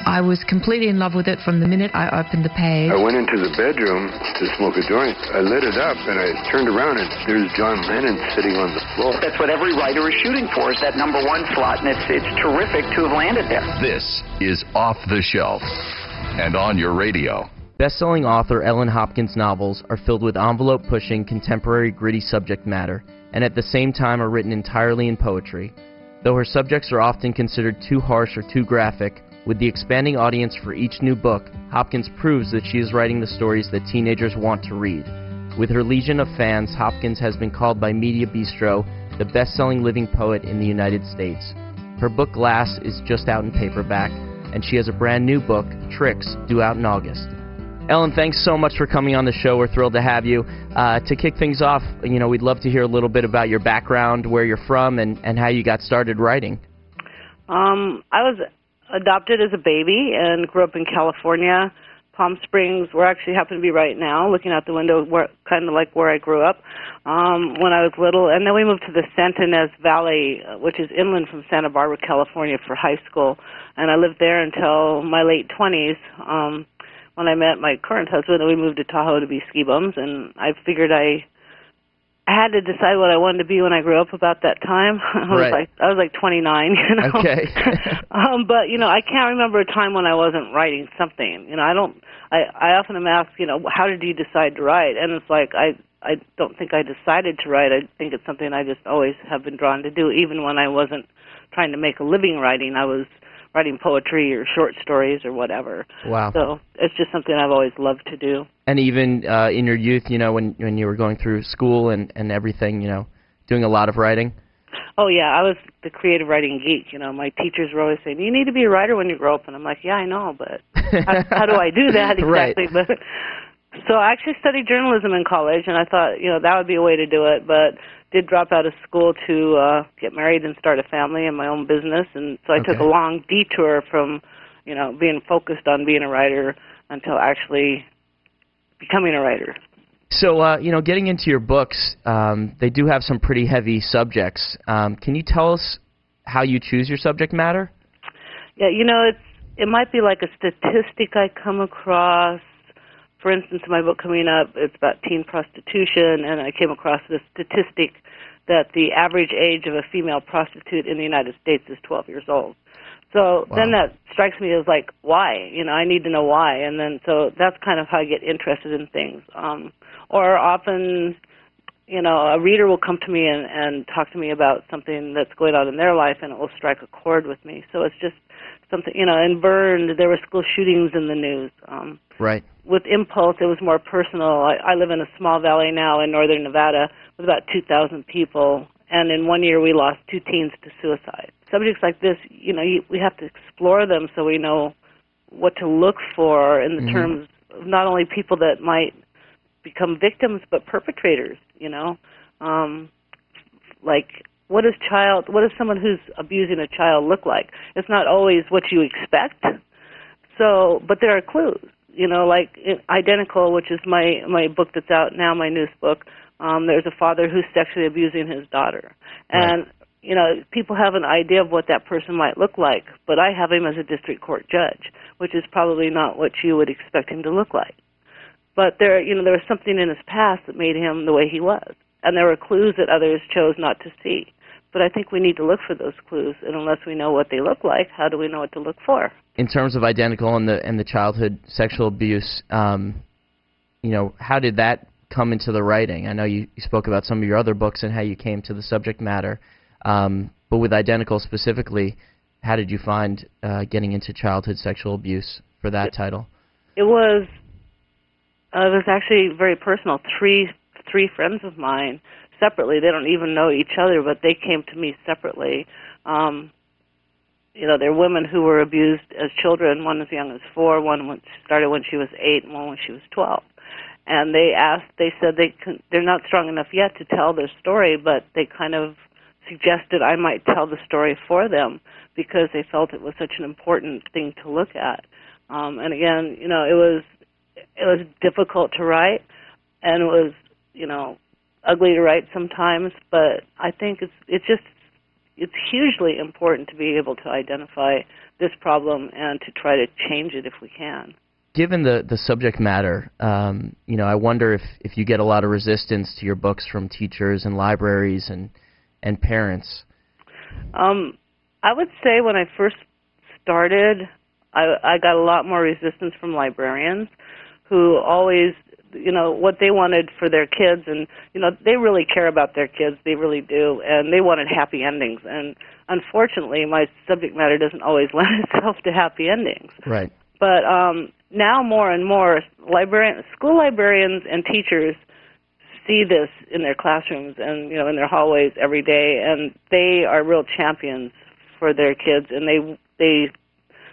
I was completely in love with it from the minute I opened the page. I went into the bedroom to smoke a joint. I lit it up, and I turned around, and there's John Lennon sitting on the floor. That's what every writer is shooting for, is that number one slot, and it's terrific to have landed there. This is Off the Shelf and on your radio. Best-selling author Ellen Hopkins' novels are filled with envelope-pushing, contemporary, gritty subject matter, and at the same time are written entirely in poetry. Though her subjects are often considered too harsh or too graphic, with the expanding audience for each new book, Hopkins proves that she is writing the stories that teenagers want to read. With her legion of fans, Hopkins has been called by Media Bistro the best-selling living poet in the United States. Her book Glass is just out in paperback, and she has a brand new book, Tricks, due out in August. Ellen, thanks so much for coming on the show. We're thrilled to have you. To kick things off, we'd love to hear a little bit about your background, where you're from, and how you got started writing. I was adopted as a baby and grew up in California, Palm Springs, where I actually happen to be right now, looking out the window, kind of like where I grew up when I was little. And then we moved to the Santa Ynez Valley, which is inland from Santa Barbara, California, for high school. And I lived there until my late 20s. When I met my current husband, we moved to Tahoe to be ski bums, and I figured I had to decide what I wanted to be when I grew up about that time. I was like 29, Okay. But I can't remember a time when I wasn't writing something. I often am asked, how did you decide to write? And it's like I don't think I decided to write. I think it's something I just always have been drawn to do. Even when I wasn't trying to make a living writing, I was writing poetry or short stories or whatever. Wow. So it's just something I've always loved to do. And even in your youth, when you were going through school and everything, doing a lot of writing? Oh, yeah. I was the creative writing geek. My teachers were always saying, you need to be a writer when you grow up. And I'm like, yeah, I know, but how do I do that exactly? Right. But so I actually studied journalism in college, and I thought, that would be a way to do it, but did drop out of school to get married and start a family and my own business. And so I took a long detour from, being focused on being a writer until actually becoming a writer. So, getting into your books, they do have some pretty heavy subjects. Can you tell us how you choose your subject matter? Yeah, it might be like a statistic I come across. For instance, in my book coming up, it's about teen prostitution, and I came across this statistic that the average age of a female prostitute in the United States is 12 years old. So then that strikes me as like, why? I need to know why. And then so that's kind of how I get interested in things. Or often, a reader will come to me and talk to me about something that's going on in their life, and it will strike a chord with me. So it's just something, in Burned, there were school shootings in the news. Right. With Impulse, it was more personal. I live in a small valley now in northern Nevada with about 2,000 people, and in 1 year we lost 2 teens to suicide. Subjects like this, we have to explore them so we know what to look for in the terms of not only people that might become victims, but perpetrators, like what does someone who's abusing a child look like? It's not always what you expect. So, but there are clues, like Identical, which is my book that's out now, my newest book. There's a father who's sexually abusing his daughter. And, people have an idea of what that person might look like, but I have him as a district court judge, which is probably not what you would expect him to look like. But there was something in his past that made him the way he was. And there were clues that others chose not to see. But I think we need to look for those clues, and unless we know what they look like, how do we know what to look for? In terms of Identical and the childhood sexual abuse, how did that come into the writing? I know you spoke about some of your other books and how you came to the subject matter, but with Identical specifically, how did you find getting into childhood sexual abuse for that title? It was actually very personal. Three friends of mine separately. They don't even know each other, but they came to me separately. They're women who were abused as children. One as young as 4, one started when she was 8, and one when she was 12. And they said they're not strong enough yet to tell their story, but they kind of suggested I might tell the story for them because they felt it was such an important thing to look at. And again, it was difficult to write, and it was, ugly to write sometimes, but I think it's hugely important to be able to identify this problem and to try to change it if we can. Given the subject matter, I wonder if you get a lot of resistance to your books from teachers and libraries and parents. I would say when I first started, I got a lot more resistance from librarians who always, what they wanted for their kids, and, they really care about their kids, they really do, and they wanted happy endings. And unfortunately, my subject matter doesn't always lend itself to happy endings. Right. But now more and more, school librarians and teachers see this in their classrooms and, in their hallways every day, and they are real champions for their kids, and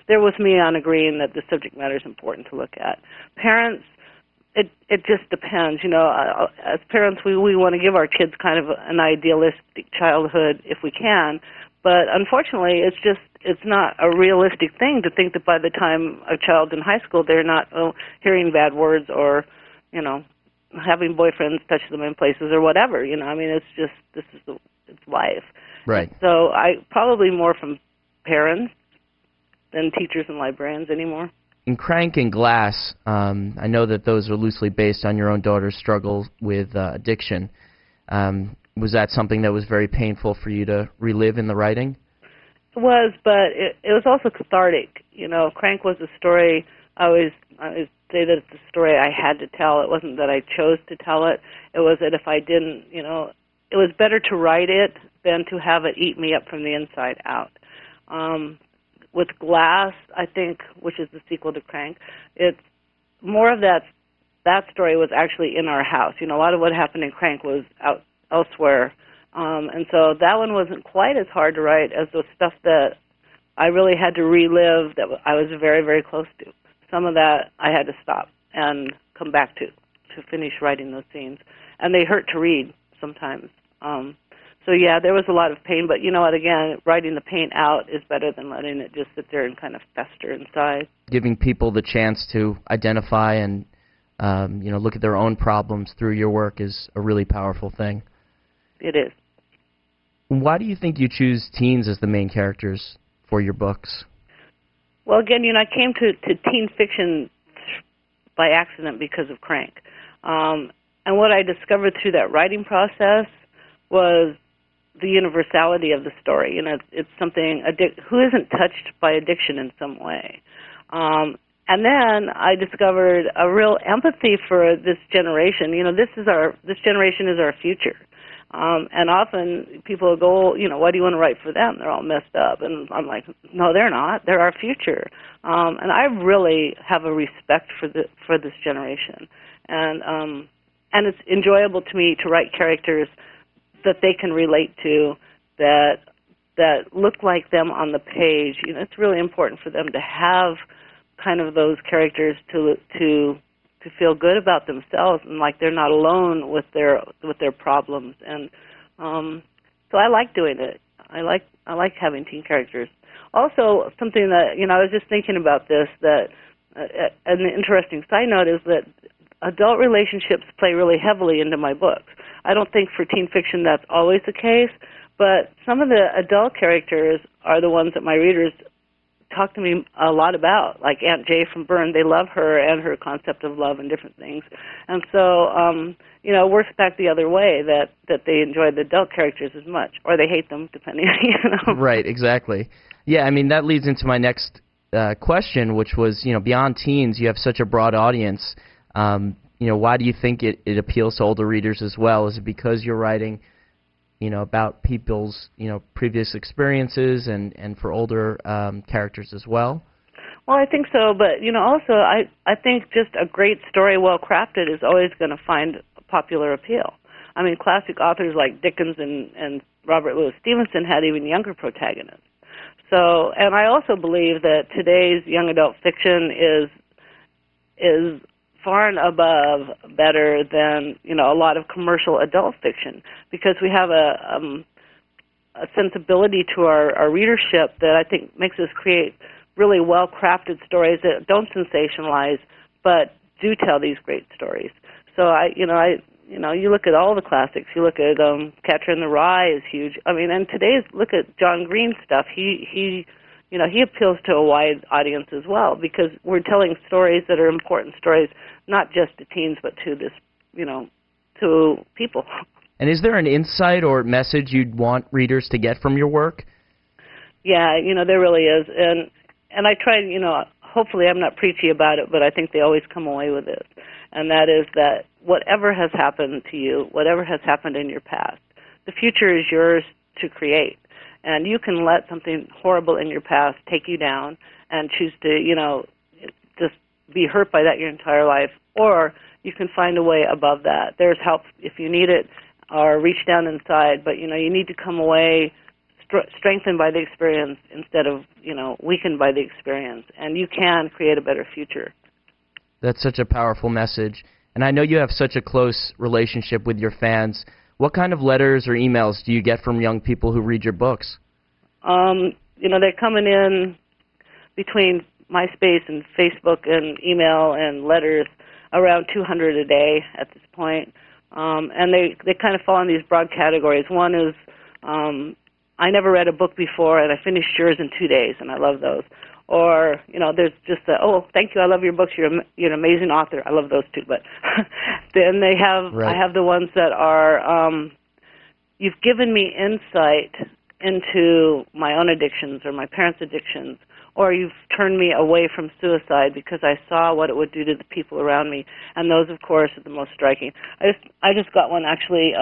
they're with me on agreeing that the subject matter is important to look at. Parents, it just depends. As parents, we want to give our kids kind of an idealistic childhood if we can, but unfortunately, it's not a realistic thing to think that by the time a child's in high school, they're not hearing bad words or, having boyfriends touch them in places or whatever. It's life. Right. So I probably more from parents than teachers and librarians anymore. In Crank and Glass, I know that those are loosely based on your own daughter's struggle with addiction. Was that something that was very painful for you to relive in the writing? It was, but it was also cathartic. Crank was a story. I always say that it's a story I had to tell. It wasn't that I chose to tell it. It was that if I didn't, it was better to write it than to have it eat me up from the inside out. With Glass, I think, which is the sequel to Crank, it's more of that story was actually in our house. A lot of what happened in Crank was out elsewhere. And so that one wasn't quite as hard to write as the stuff that I really had to relive that I was very, very close to. Some of that I had to stop and come back to finish writing those scenes. And they hurt to read sometimes. So, yeah, there was a lot of pain. But you know what, again, writing the pain out is better than letting it just sit there and kind of fester inside. Giving people the chance to identify and, look at their own problems through your work is a really powerful thing. It is. Why do you think you choose teens as the main characters for your books? Well, again, I came to teen fiction by accident because of Crank. And what I discovered through that writing process was the universality of the story. It's something, who isn't touched by addiction in some way? And then I discovered a real empathy for this generation. This generation is our future. And often people go, why do you want to write for them? They're all messed up. And I'm like, no, they're not. They're our future. And I really have a respect for this generation. And it's enjoyable to me to write characters that they can relate to, that look like them on the page. It's really important for them to have kind of those characters to feel good about themselves and like they're not alone with their problems. And so I like doing it. I like having teen characters. Also, something that I was just thinking about this, that an interesting side note is that adult relationships play really heavily into my books. I don't think for teen fiction that's always the case, but some of the adult characters are the ones that my readers talk to me a lot about, like Aunt Jay from Byrne. They love her and her concept of love and different things. And so, it works back the other way, that they enjoy the adult characters as much, or they hate them, depending on, Right, exactly. Yeah, that leads into my next question, which was, beyond teens, you have such a broad audience. Why do you think it appeals to older readers as well? Is it because you're writing, about people's, previous experiences and for older characters as well? Well, I think so, but, also I think just a great story, well-crafted, is always going to find popular appeal. Classic authors like Dickens and Robert Louis Stevenson had even younger protagonists. So, and I also believe that today's young adult fiction is far and above better than a lot of commercial adult fiction, because we have a sensibility to our readership that I think makes us create really well-crafted stories that don't sensationalize, but do tell these great stories. So you look at all the classics. You look at Catcher in the Rye is huge. And today's, look at John Green's stuff. He he appeals to a wide audience as well, because we're telling stories that are important stories, not just to teens, but to to people. And is there an insight or message you'd want readers to get from your work? Yeah, there really is. And I try, hopefully I'm not preachy about it, but I think they always come away with this. And that is that whatever has happened to you, whatever has happened in your past, the future is yours to create. And you can let something horrible in your past take you down and choose to, just be hurt by that your entire life. Or you can find a way above that. There's help if you need it, or reach down inside. But, you need to come away strengthened by the experience instead of, weakened by the experience. And you can create a better future. That's such a powerful message. And I know you have such a close relationship with your fans. What kind of letters or emails do you get from young people who read your books? They're coming in between MySpace and Facebook and email and letters, around 200 a day at this point. And they kind of fall in these broad categories. One is, I never read a book before, and I finished yours in 2 days, and I love those. Or, there's just thank you, I love your books, you're an amazing author. I love those too. But then I have the ones that are, you've given me insight into my own addictions or my parents' addictions, or you've turned me away from suicide because I saw what it would do to the people around me. And those, of course, are the most striking. I just got one actually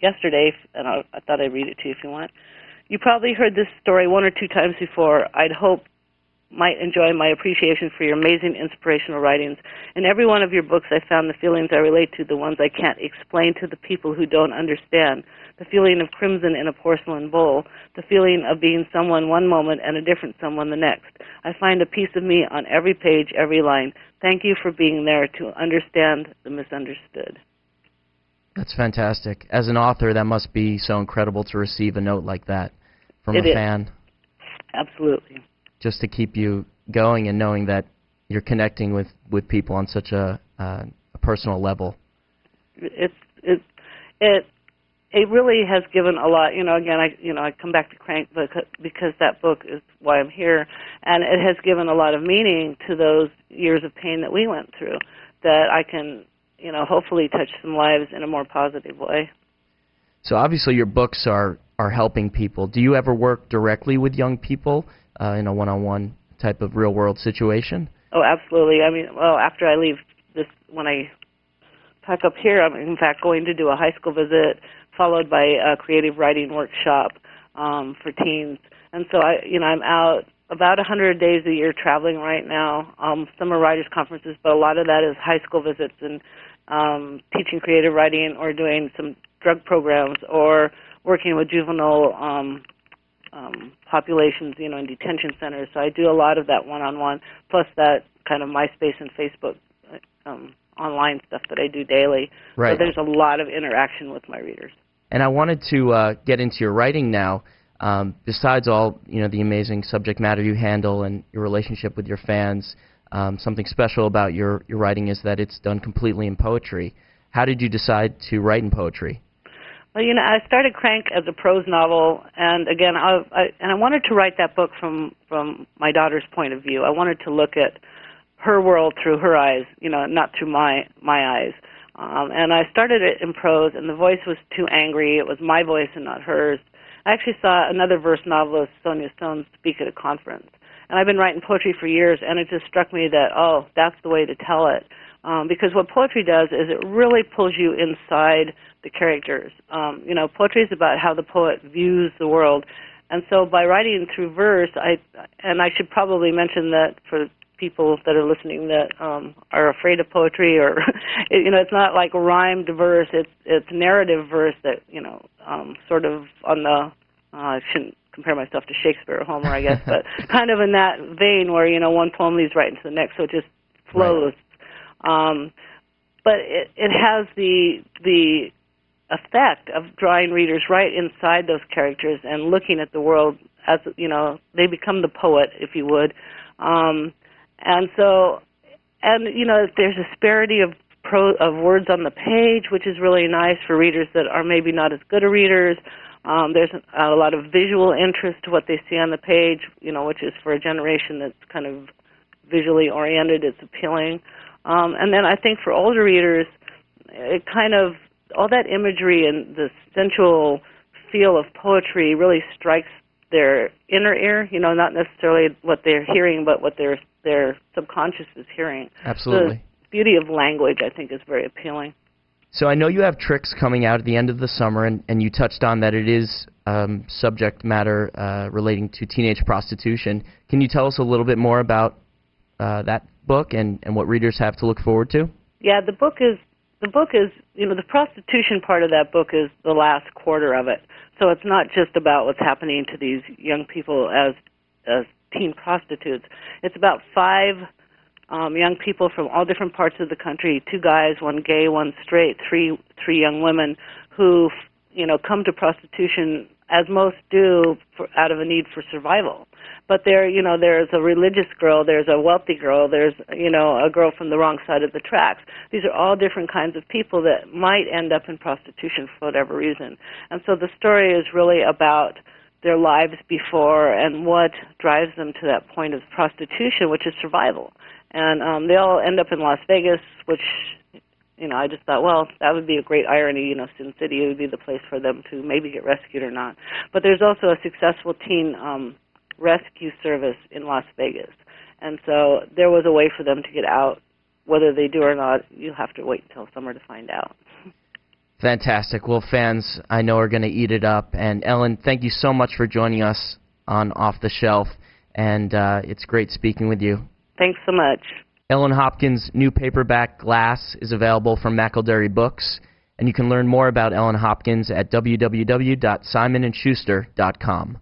yesterday, and I thought I'd read it to you if you want. You probably heard this story one or two times before. I'd hope might enjoy my appreciation for your amazing inspirational writings. In every one of your books, I found the feelings I relate to, the ones I can't explain to the people who don't understand. The feeling of crimson in a porcelain bowl, the feeling of being someone one moment and a different someone the next. I find a piece of me on every page, every line. Thank you for being there to understand the misunderstood. That's fantastic. As an author, that must be so incredible to receive a note like that from a fan. Absolutely. Just to keep you going and knowing that you're connecting with people on such a personal level. It really has given a lot. Again, I come back to Crank because that book is why I'm here, and it has given a lot of meaning to those years of pain that we went through, that I can, hopefully touch some lives in a more positive way. So obviously your books are helping people. Do you ever work directly with young people in a one-on-one type of real-world situation? Oh, absolutely. After I leave this, when I pack up here, I'm in fact going to do a high school visit, followed by a creative writing workshop for teens. And so I'm out about 100 days a year traveling right now. Some are writers' conferences, but a lot of that is high school visits and teaching creative writing or doing some drug programs or working with juvenile populations, in detention centers. So I do a lot of that one-on-one, plus that kind of MySpace and Facebook online stuff that I do daily. Right. So there's a lot of interaction with my readers. And I wanted to get into your writing now. Besides all, the amazing subject matter you handle and your relationship with your fans, something special about your writing is that it's done completely in poetry. How did you decide to write in poetry? Well, I started Crank as a prose novel, and again, I wanted to write that book from my daughter's point of view. I wanted to look at her world through her eyes, not through my eyes. And I started it in prose, and the voice was too angry. It was my voice and not hers. I actually saw another verse novelist, Sonia Stone, speak at a conference. And I've been writing poetry for years, and it just struck me that, that's the way to tell it. Because what poetry does is it really pulls you inside the characters. Poetry is about how the poet views the world. And so by writing through verse, I should probably mention that for people that are listening that are afraid of poetry, or it's not like rhymed verse. It's narrative verse that sort of on the I shouldn't compare myself to Shakespeare or Homer, I guess, but kind of in that vein where one poem leads right into the next, so it just flows. Right. But it has the effect of drawing readers right inside those characters and looking at the world as they become the poet, if you would. And there's a disparity of words on the page, which is really nice for readers that are maybe not as good a readers. There's a lot of visual interest to what they see on the page, which is for a generation that's kind of visually oriented. It's appealing. And then I think for older readers, it kind of, all that imagery and the sensual feel of poetry really strikes their inner ear, not necessarily what they're hearing, but what their subconscious is hearing. Absolutely. The beauty of language, I think, is very appealing. So I know you have tricks coming out at the end of the summer, and you touched on that it is subject matter relating to teenage prostitution. Can you tell us a little bit more about that book and what readers have to look forward to? Yeah, the book is, the prostitution part of that book is the last quarter of it. So it's not just about what's happening to these young people as teen prostitutes. It's about 5 young people from all different parts of the country, 2 guys, 1 gay, 1 straight, 3 young women who, come to prostitution, as most do, out of a need for survival. But there's a religious girl, there's a wealthy girl, there's, a girl from the wrong side of the tracks. These are all different kinds of people that might end up in prostitution for whatever reason. And so the story is really about their lives before and what drives them to that point of prostitution, which is survival. And they all end up in Las Vegas, which, I just thought, well, that would be a great irony. Sin City would be the place for them to maybe get rescued or not. But there's also a successful teen rescue service in Las Vegas. And so there was a way for them to get out. Whether they do or not, you'll have to wait until summer to find out. Fantastic. Well, fans, I know, are going to eat it up. And Ellen, thank you so much for joining us on Off the Shelf. And it's great speaking with you. Thanks so much. Ellen Hopkins' new paperback, Glass, is available from McElderry Books. And you can learn more about Ellen Hopkins at www.simonandschuster.com.